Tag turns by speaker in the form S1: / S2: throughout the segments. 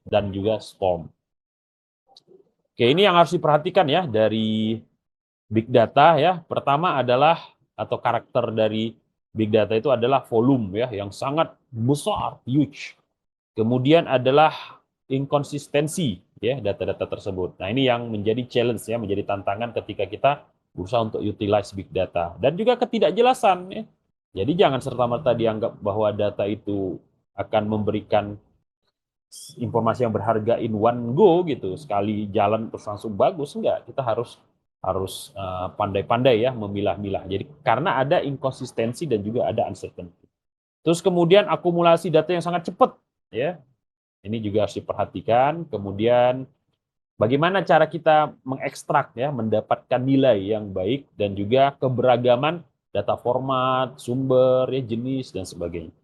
S1: dan juga storm. Oke, ini yang harus diperhatikan ya dari big data ya. Pertama adalah atau karakter dari big data itu adalah volume ya yang sangat besar, huge. Kemudian adalah inkonsistensi ya data-data tersebut. Nah, ini yang menjadi challenge ya, menjadi tantangan ketika kita berusaha untuk utilize big data dan juga ketidakjelasan ya. Jadi jangan serta-merta dianggap bahwa data itu akan memberikan informasi yang berharga in one go gitu, sekali jalan terus langsung bagus, enggak. Kita harus harus pandai-pandai ya memilah-milah. Jadi karena ada inkonsistensi dan juga ada uncertainty. Terus kemudian akumulasi data yang sangat cepat ya. Ini juga harus diperhatikan. Kemudian bagaimana cara kita mengekstrak ya, mendapatkan nilai yang baik dan juga keberagaman data format, sumber, ya, jenis dan sebagainya.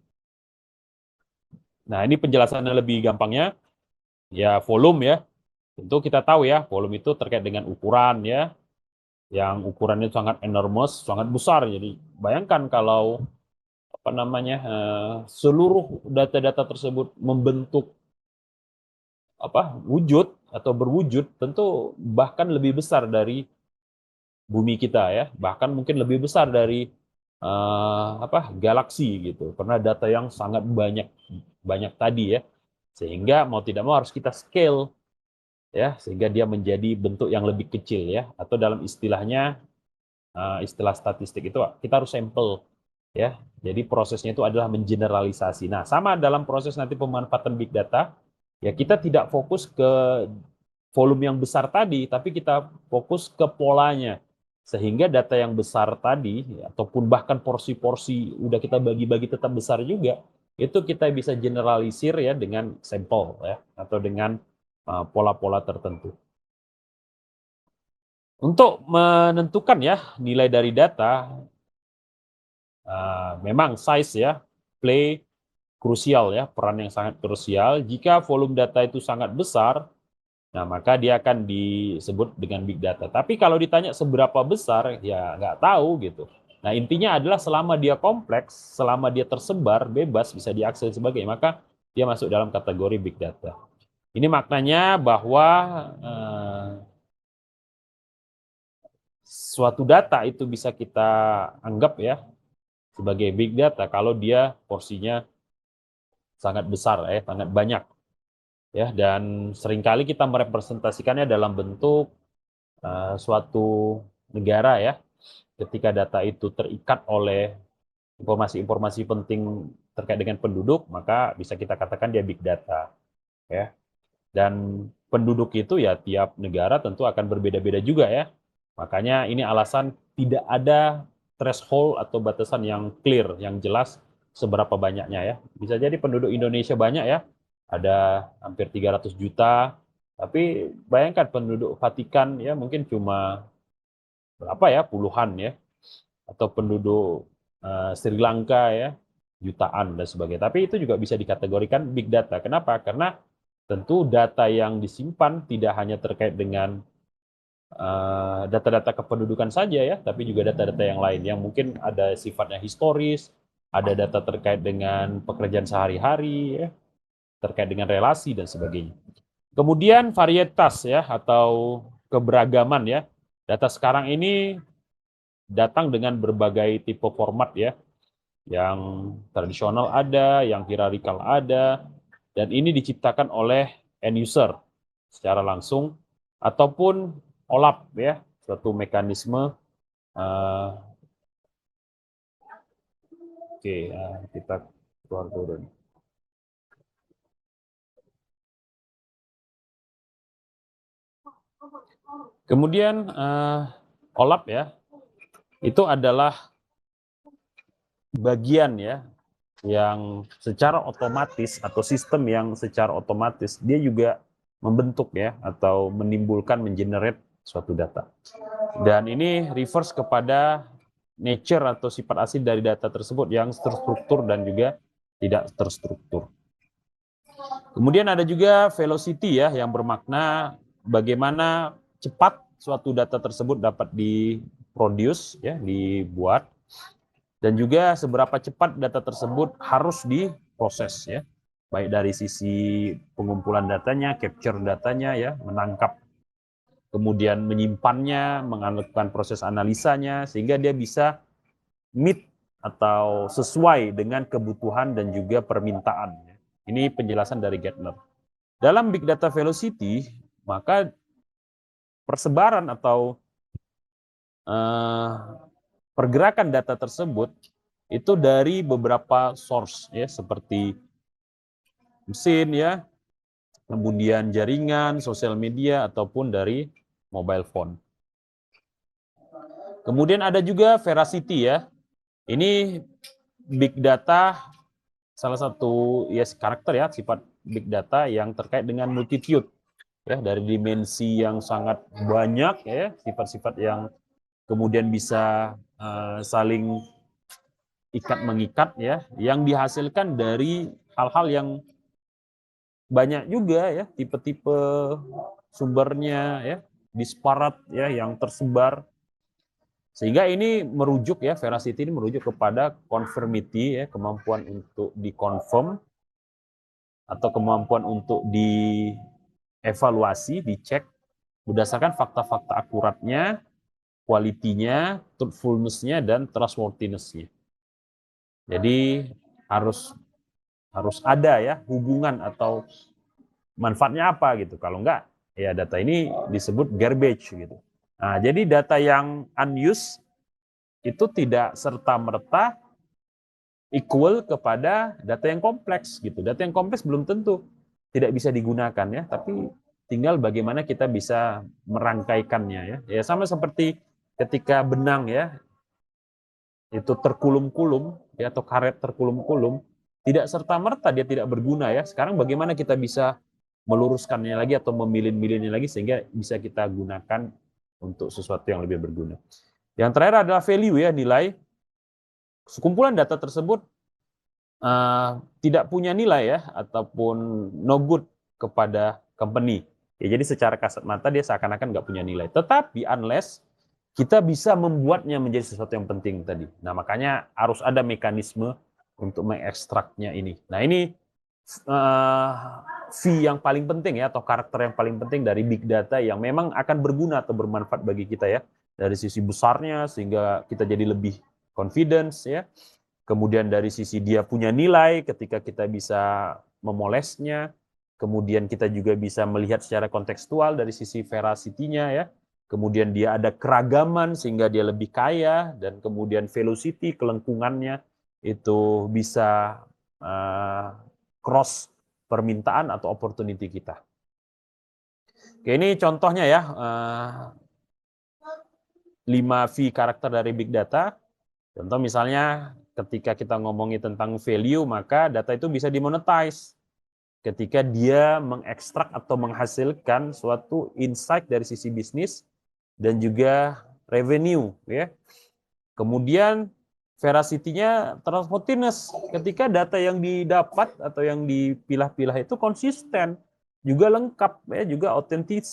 S1: Nah, ini penjelasannya lebih gampangnya ya volume ya. Tentu kita tahu ya, volume itu terkait dengan ukuran ya, yang ukurannya sangat enormous, sangat besar. Jadi bayangkan kalau apa namanya seluruh data-data tersebut membentuk apa wujud atau berwujud, tentu bahkan lebih besar dari bumi kita ya, bahkan mungkin lebih besar dari apa galaksi gitu. Karena data yang sangat banyak banyak tadi ya, sehingga mau tidak mau harus kita scale ya, sehingga dia menjadi bentuk yang lebih kecil ya, atau dalam istilahnya istilah statistik itu kita harus sampel ya. Jadi prosesnya itu adalah mengeneralisasi. Nah, sama dalam proses nanti pemanfaatan big data, ya kita tidak fokus ke volume yang besar tadi, tapi kita fokus ke polanya. Sehingga data yang besar tadi, ya, ataupun bahkan porsi-porsi udah kita bagi-bagi tetap besar juga, itu kita bisa generalisir ya dengan sampel ya, atau dengan pola-pola tertentu. Untuk menentukan ya nilai dari data, memang size ya, play krusial ya, peran yang sangat krusial. Jika volume data itu sangat besar, nah maka dia akan disebut dengan big data. Tapi kalau ditanya seberapa besar, ya nggak tahu gitu. Nah intinya adalah selama dia kompleks, selama dia tersebar, bebas, bisa diakses sebagai, maka dia masuk dalam kategori big data. Ini maknanya bahwa suatu data itu bisa kita anggap ya sebagai big data kalau dia porsinya sangat besar ya, sangat banyak ya, dan seringkali kita merepresentasikannya dalam bentuk suatu negara ya, ketika data itu terikat oleh informasi-informasi penting terkait dengan penduduk, maka bisa kita katakan dia big data ya. Dan penduduk itu ya tiap negara tentu akan berbeda-beda juga ya. Makanya ini alasan tidak ada threshold atau batasan yang clear, yang jelas seberapa banyaknya ya. Bisa jadi penduduk Indonesia banyak ya, ada hampir 300 juta, tapi bayangkan penduduk Vatikan ya mungkin cuma berapa ya, puluhan ya, atau penduduk Sri Lanka ya, jutaan dan sebagainya. Tapi itu juga bisa dikategorikan big data. Kenapa? Karena tentu data yang disimpan tidak hanya terkait dengan data-data kependudukan saja ya, tapi juga data-data yang lain yang mungkin ada sifatnya historis, ada data terkait dengan pekerjaan sehari-hari ya, terkait dengan relasi dan sebagainya. Kemudian varietas ya atau keberagaman ya. Data sekarang ini datang dengan berbagai tipe format ya, yang tradisional ada, yang hierarkikal ada, dan ini diciptakan oleh end user secara langsung ataupun OLAP ya, suatu mekanisme. Oke, kita keluar turun. Kemudian OLAP ya, itu adalah bagian ya yang secara otomatis atau sistem yang secara otomatis dia juga membentuk ya atau menimbulkan mengenerate suatu data. Dan ini reverse kepada nature atau sifat asli dari data tersebut yang terstruktur dan juga tidak terstruktur. Kemudian ada juga velocity ya yang bermakna bagaimana cepat suatu data tersebut dapat diproduce ya, dibuat, dan juga seberapa cepat data tersebut harus diproses ya. baik dari sisi pengumpulan datanya, capture datanya ya, menangkap, kemudian menyimpannya, melakukan proses analisanya, sehingga dia bisa meet atau sesuai dengan kebutuhan dan juga permintaan. Ini penjelasan dari Gartner. Dalam Big Data Velocity, maka persebaran atau pergerakan data tersebut itu dari beberapa source ya, seperti mesin ya, kemudian jaringan, sosial media, ataupun dari mobile phone. Kemudian ada juga veracity ya. Ini big data, salah satu ya karakter ya, sifat big data yang terkait dengan multitude ya, dari dimensi yang sangat banyak ya, sifat-sifat yang kemudian bisa saling ikat mengikat ya, yang dihasilkan dari hal-hal yang banyak juga ya, tipe-tipe sumbernya ya, disparate ya, yang tersebar. Sehingga ini merujuk ya, veracity ini merujuk kepada conformity ya, kemampuan untuk dikonfirm atau kemampuan untuk dievaluasi, dicek berdasarkan fakta-fakta akuratnya, kualitinya, truthfulness-nya, dan trustworthiness-nya. Jadi harus ada ya hubungan atau manfaatnya apa gitu. Kalau enggak, ya data ini disebut garbage gitu. Nah, jadi data yang unused itu tidak serta-merta equal kepada data yang kompleks gitu. Data yang kompleks belum tentu tidak bisa digunakan ya, tapi tinggal bagaimana kita bisa merangkaikannya ya. Ya sama seperti ketika benang ya, itu terkulum-kulum ya, atau karet terkulum-kulum, tidak serta-merta dia tidak berguna ya. Sekarang bagaimana kita bisa meluruskannya lagi atau memilih-milihnya lagi sehingga bisa kita gunakan untuk sesuatu yang lebih berguna. Yang terakhir adalah value ya, nilai. Sekumpulan data tersebut tidak punya nilai ya, ataupun no good kepada company. Ya, jadi secara kasat mata dia seakan-akan nggak punya nilai. Tetapi unless kita bisa membuatnya menjadi sesuatu yang penting tadi. Nah, makanya harus ada mekanisme untuk mengekstraknya ini. Nah, ini fee yang paling penting ya, atau karakter yang paling penting dari big data yang memang akan berguna atau bermanfaat bagi kita ya, dari sisi besarnya sehingga kita jadi lebih confidence ya. Kemudian dari sisi dia punya nilai ketika kita bisa memolesnya. Kemudian kita juga bisa melihat secara kontekstual dari sisi veracity-nya ya. Kemudian dia ada keragaman sehingga dia lebih kaya, dan kemudian velocity, kelengkungannya itu bisa cross permintaan atau opportunity kita. Oke, ini contohnya ya, 5 V karakter dari big data. Contoh misalnya ketika kita ngomongin tentang value, maka data itu bisa dimonetize ketika dia mengekstrak atau menghasilkan suatu insight dari sisi bisnis dan juga revenue ya. Kemudian veracity-nya trustworthiness, ketika data yang didapat atau yang dipilah-pilah itu konsisten, juga lengkap ya, juga otentik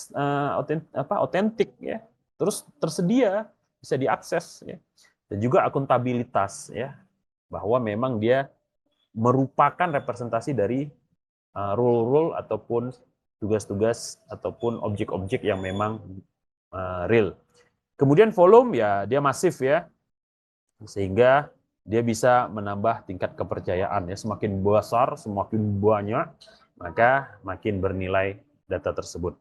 S1: ya. Terus tersedia, bisa diakses ya. Dan juga akuntabilitas ya, bahwa memang dia merupakan representasi dari rule-rule ataupun tugas-tugas ataupun objek-objek yang memang real. Kemudian volume ya, dia masif ya, sehingga dia bisa menambah tingkat kepercayaan ya. Semakin besar, semakin banyak, maka makin bernilai data tersebut.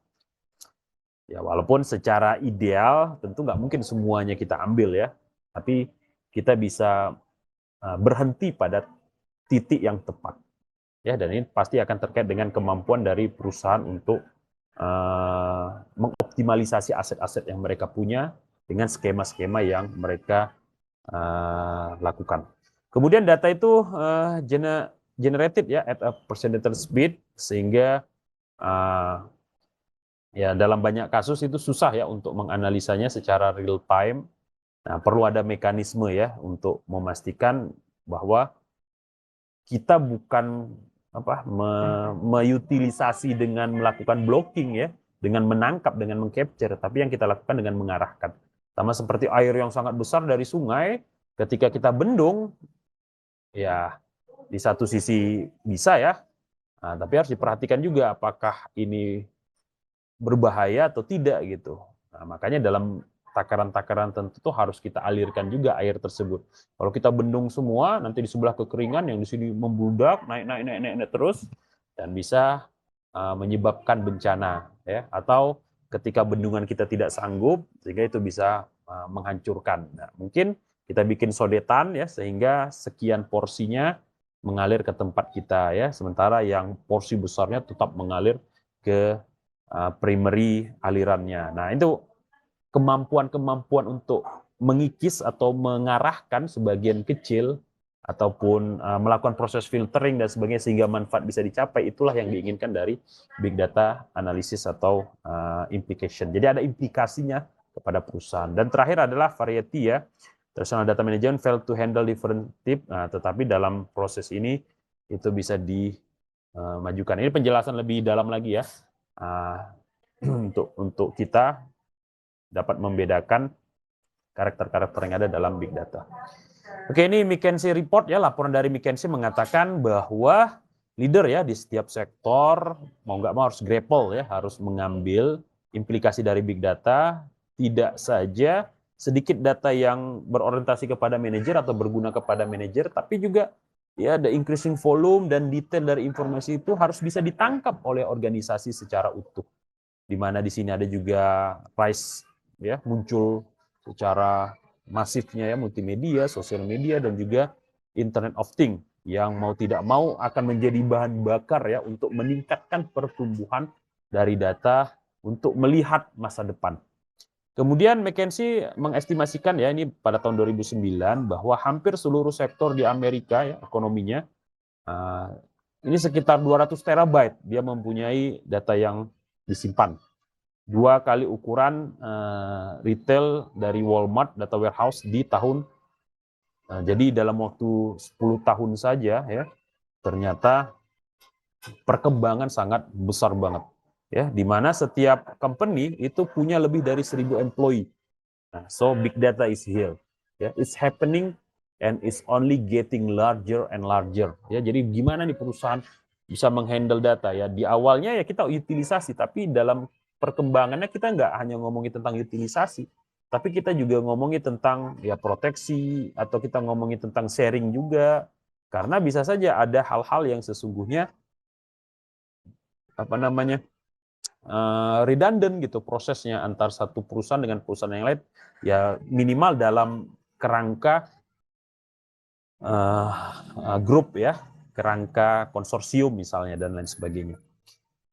S1: Ya, walaupun secara ideal tentu nggak mungkin semuanya kita ambil ya, tapi kita bisa berhenti pada titik yang tepat ya, dan ini pasti akan terkait dengan kemampuan dari perusahaan untuk mengoptimalisasi aset-aset yang mereka punya dengan skema-skema yang mereka lakukan. Kemudian data itu generated ya at a percentage speed, sehingga ya dalam banyak kasus itu susah ya untuk menganalisanya secara real time. Nah, perlu ada mekanisme ya untuk memastikan bahwa kita bukan meutilisasi dengan melakukan blocking ya, dengan menangkap, dengan mengcapture, tapi yang kita lakukan dengan mengarahkan. Sama seperti air yang sangat besar dari sungai, ketika kita bendung, ya di satu sisi bisa ya Nah, tapi harus diperhatikan juga apakah ini berbahaya atau tidak gitu. Nah, makanya dalam takaran-takaran tertentu harus kita alirkan juga air tersebut. Kalau kita bendung semua, nanti di sebelah kekeringan, yang di sini membludak, naik terus, dan bisa menyebabkan bencana, ya. Atau ketika bendungan kita tidak sanggup, sehingga itu bisa menghancurkan. Nah, mungkin kita bikin sodetan, ya, sehingga sekian porsinya mengalir ke tempat kita, ya. Sementara yang porsi besarnya tetap mengalir ke primary alirannya. Nah, itu kemampuan-kemampuan untuk mengikis atau mengarahkan sebagian kecil ataupun melakukan proses filtering dan sebagainya sehingga manfaat bisa dicapai, itulah yang diinginkan dari big data analysis atau implication. Jadi ada implikasinya kepada perusahaan. Dan terakhir adalah variety, ya. Traditional data management fail to handle different type, tetapi dalam proses ini itu bisa dimajukan. Ini penjelasan lebih dalam lagi, ya. Untuk kita dapat membedakan karakter-karakter yang ada dalam big data. Oke, ini McKinsey report, ya, laporan dari McKinsey mengatakan bahwa leader, ya, di setiap sektor mau nggak mau harus grapple, ya, harus mengambil implikasi dari big data, tidak saja sedikit data yang berorientasi kepada manajer atau berguna kepada manajer, tapi juga, ya, the increasing volume dan detail dari informasi itu harus bisa ditangkap oleh organisasi secara utuh. Di mana di sini ada juga price, ya, muncul secara masifnya, ya, multimedia, sosial media, dan juga Internet of Things yang mau tidak mau akan menjadi bahan bakar, ya, untuk meningkatkan pertumbuhan dari data untuk melihat masa depan. Kemudian McKinsey mengestimasikan, ya, ini pada tahun 2009 bahwa hampir seluruh sektor di Amerika, ya, ekonominya ini sekitar 200 terabyte dia mempunyai data yang disimpan. 2 kali ukuran retail dari Walmart data warehouse di tahun. Jadi dalam waktu 10 tahun saja, ya, ternyata perkembangan sangat besar banget, ya, di mana setiap company itu punya lebih dari 1.000 employee. Nah, so big data is here, ya, it's happening and it's only getting larger and larger, ya. Jadi gimana nih perusahaan bisa menghandle data, ya. Di awalnya, ya, kita utilisasi, tapi dalam perkembangannya kita nggak hanya ngomongin tentang utilisasi, tapi kita juga ngomongin tentang, ya, proteksi, atau kita ngomongin tentang sharing juga, karena bisa saja ada hal-hal yang sesungguhnya redundant gitu prosesnya antar satu perusahaan dengan perusahaan yang lain, ya, minimal dalam kerangka grup, ya, kerangka konsorsium misalnya dan lain sebagainya.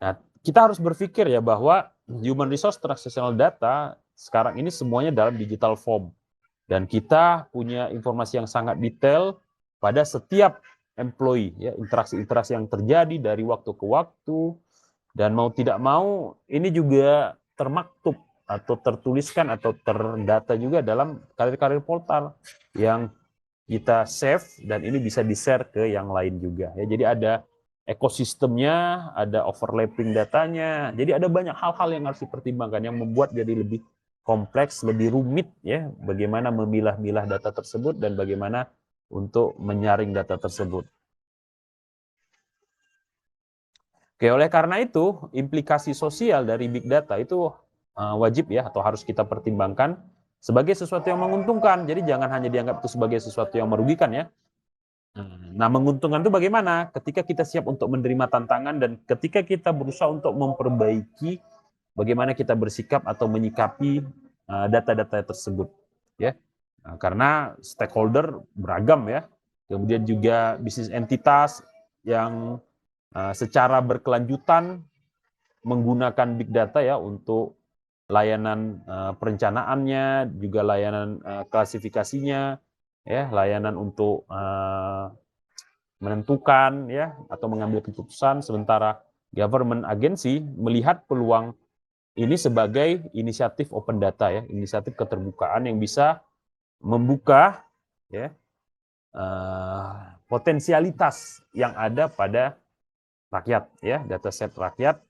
S1: Nah, kita harus berpikir, ya, bahwa human resource transactional data sekarang ini semuanya dalam digital form, dan kita punya informasi yang sangat detail pada setiap employee, ya, interaksi-interaksi yang terjadi dari waktu ke waktu, dan mau tidak mau ini juga termaktub atau tertuliskan atau terdata juga dalam karir-karir portal yang kita save, dan ini bisa di-share ke yang lain juga, ya. Jadi ada ekosistemnya, ada overlapping datanya. Jadi ada banyak hal-hal yang harus dipertimbangkan yang membuat jadi lebih kompleks, lebih rumit, ya, bagaimana memilah-milah data tersebut dan bagaimana untuk menyaring data tersebut. Oke, oleh karena itu implikasi sosial dari big data itu wajib, ya, atau harus kita pertimbangkan sebagai sesuatu yang menguntungkan. Jadi jangan hanya dianggap itu sebagai sesuatu yang merugikan, ya. Nah, menguntungkan itu bagaimana? Ketika kita siap untuk menerima tantangan dan ketika kita berusaha untuk memperbaiki bagaimana kita bersikap atau menyikapi data-data tersebut, ya. Nah, karena stakeholder beragam, ya. Kemudian juga bisnis entitas yang secara berkelanjutan menggunakan big data, ya, untuk layanan perencanaannya, juga layanan klasifikasinya, ya, layanan untuk menentukan, ya, atau mengambil keputusan, sementara government agency melihat peluang ini sebagai inisiatif open data, ya, inisiatif keterbukaan yang bisa membuka, ya, potensialitas yang ada pada rakyat, ya, dataset rakyat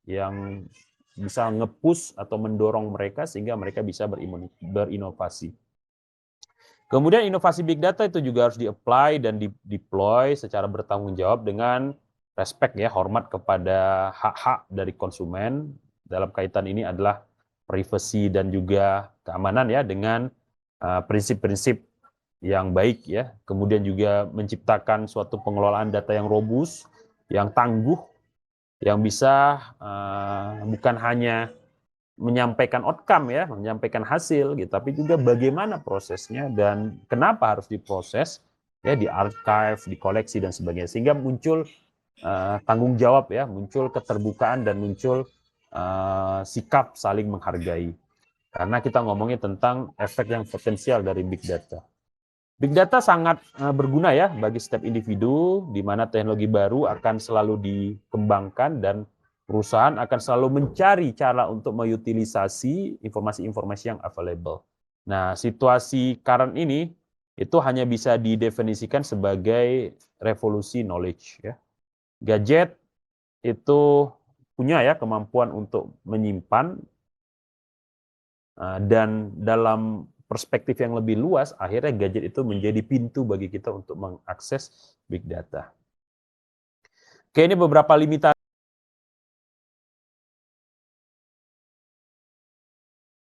S1: yang bisa nge-push atau mendorong mereka sehingga mereka bisa berinovasi. Kemudian inovasi big data itu juga harus di-apply dan di-deploy secara bertanggung jawab dengan respect ya, hormat kepada hak-hak dari konsumen. Dalam kaitan ini adalah privasi dan juga keamanan ya, dengan prinsip-prinsip yang baik ya. Kemudian juga menciptakan suatu pengelolaan data yang robust, yang tangguh, yang bisa bukan hanya menyampaikan outcome ya, menyampaikan hasil gitu, tapi juga bagaimana prosesnya dan kenapa harus diproses ya, di archive, di koleksi dan sebagainya, sehingga muncul tanggung jawab ya, muncul keterbukaan dan muncul sikap saling menghargai. Karena kita ngomongin tentang efek yang potensial dari big data. Big data sangat berguna ya bagi setiap individu, di mana teknologi baru akan selalu dikembangkan dan perusahaan akan selalu mencari cara untuk mengutilisasi informasi-informasi yang available. Nah, situasi current ini itu hanya bisa didefinisikan sebagai revolusi knowledge ya. Gadget itu punya ya kemampuan untuk menyimpan, dan dalam perspektif yang lebih luas, akhirnya gadget itu menjadi pintu bagi kita untuk mengakses big data. Oke, ini beberapa limitasi